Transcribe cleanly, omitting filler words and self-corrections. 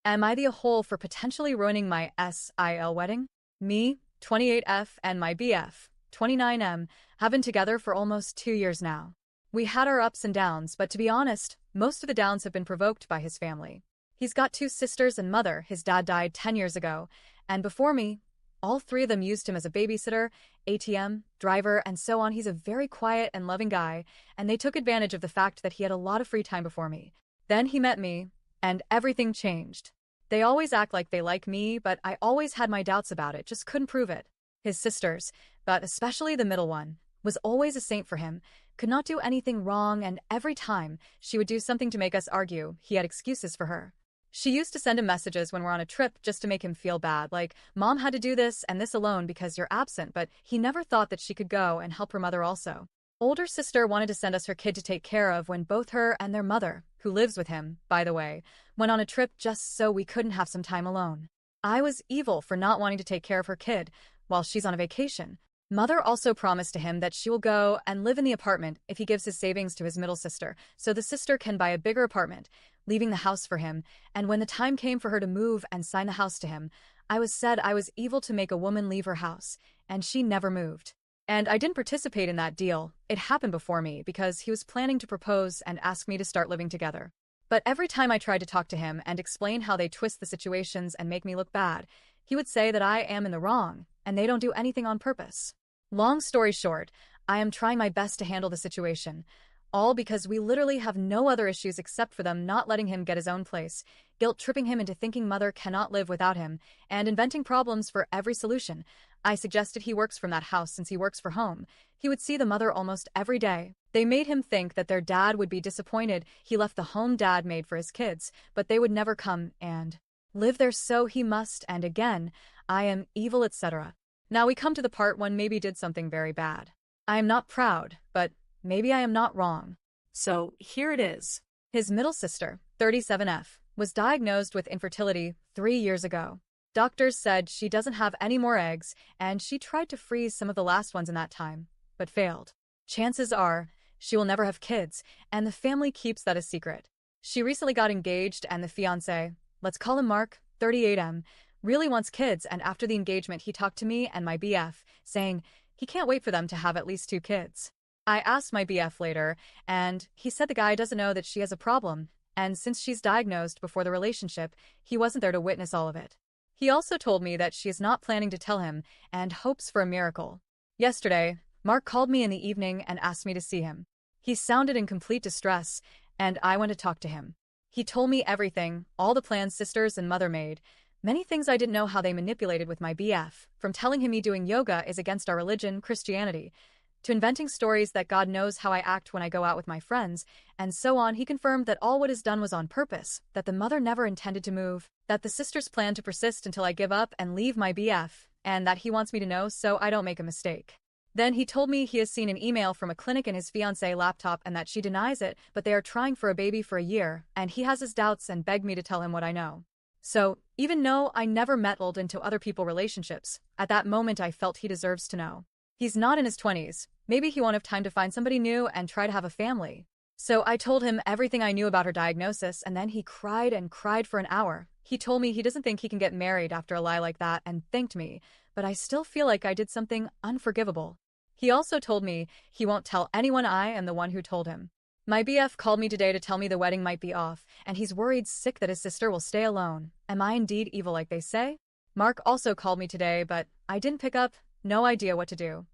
Am I the a-hole for potentially ruining my SIL wedding? Me, 28F, and my BF, 29M, have been together for almost 2 years now. We had our ups and downs, but to be honest, most of the downs have been provoked by his family. He's got two sisters and mother. His dad died 10 years ago, and before me, all three of them used him as a babysitter, ATM, driver, and so on. He's a very quiet and loving guy, and they took advantage of the fact that he had a lot of free time before me. Then he met me, and everything changed. They always act like they like me, but I always had my doubts about it, just couldn't prove it. His sisters, but especially the middle one, was always a saint for him, could not do anything wrong, and every time she would do something to make us argue, he had excuses for her. She used to send him messages when we're on a trip just to make him feel bad, like, Mom had to do this and this alone because you're absent, but he never thought that she could go and help her mother also. Older sister wanted to send us her kid to take care of when both her and their mother, who lives with him, by the way, went on a trip just so we couldn't have some time alone. I was evil for not wanting to take care of her kid while she's on a vacation. Mother also promised to him that she will go and live in the apartment if he gives his savings to his middle sister, so the sister can buy a bigger apartment, leaving the house for him, and when the time came for her to move and sign the house to him, I was evil to make a woman leave her house, and she never moved. And I didn't participate in that deal. It happened before me because he was planning to propose and ask me to start living together. But every time I tried to talk to him and explain how they twist the situations and make me look bad, he would say that I am in the wrong, and they don't do anything on purpose. Long story short, I am trying my best to handle the situation, all because we literally have no other issues except for them not letting him get his own place, guilt-tripping him into thinking mother cannot live without him, and inventing problems for every solution. I suggested he works from that house since he works for home. He would see the mother almost every day. They made him think that their dad would be disappointed he left the home dad made for his kids, but they would never come and live there, so he must, and again, I am evil, etc. Now we come to the part one maybe did something very bad. I am not proud, but maybe I am not wrong. So here it is. His middle sister, 37F, was diagnosed with infertility 3 years ago. Doctors said she doesn't have any more eggs, and she tried to freeze some of the last ones in that time, but failed. Chances are, she will never have kids, and the family keeps that a secret. She recently got engaged, and the fiancé, let's call him Mark, 38M, really wants kids, and after the engagement he talked to me and my BF, saying he can't wait for them to have at least 2 kids. I asked my BF later, and he said the guy doesn't know that she has a problem, and since she's diagnosed before the relationship, he wasn't there to witness all of it. He also told me that she is not planning to tell him, and hopes for a miracle. Yesterday, Mark called me in the evening and asked me to see him. He sounded in complete distress, and I went to talk to him. He told me everything, all the plans sisters and mother made, many things I didn't know how they manipulated with my BF, from telling him me doing yoga is against our religion, Christianity, to inventing stories that God knows how I act when I go out with my friends, and so on. He confirmed that all what is done was on purpose, that the mother never intended to move, that the sisters plan to persist until I give up and leave my BF, and that he wants me to know so I don't make a mistake. Then he told me he has seen an email from a clinic in his fiancée laptop and that she denies it, but they are trying for a baby for a year, and he has his doubts and begged me to tell him what I know. So, even though I never meddled into other people's relationships, at that moment I felt he deserves to know. He's not in his 20s, maybe he won't have time to find somebody new and try to have a family. So I told him everything I knew about her diagnosis, and then he cried and cried for an hour. He told me he doesn't think he can get married after a lie like that and thanked me, but I still feel like I did something unforgivable. He also told me he won't tell anyone I am the one who told him. My BF called me today to tell me the wedding might be off, and he's worried sick that his sister will stay alone. Am I indeed evil like they say? Mark also called me today, but I didn't pick up, no idea what to do.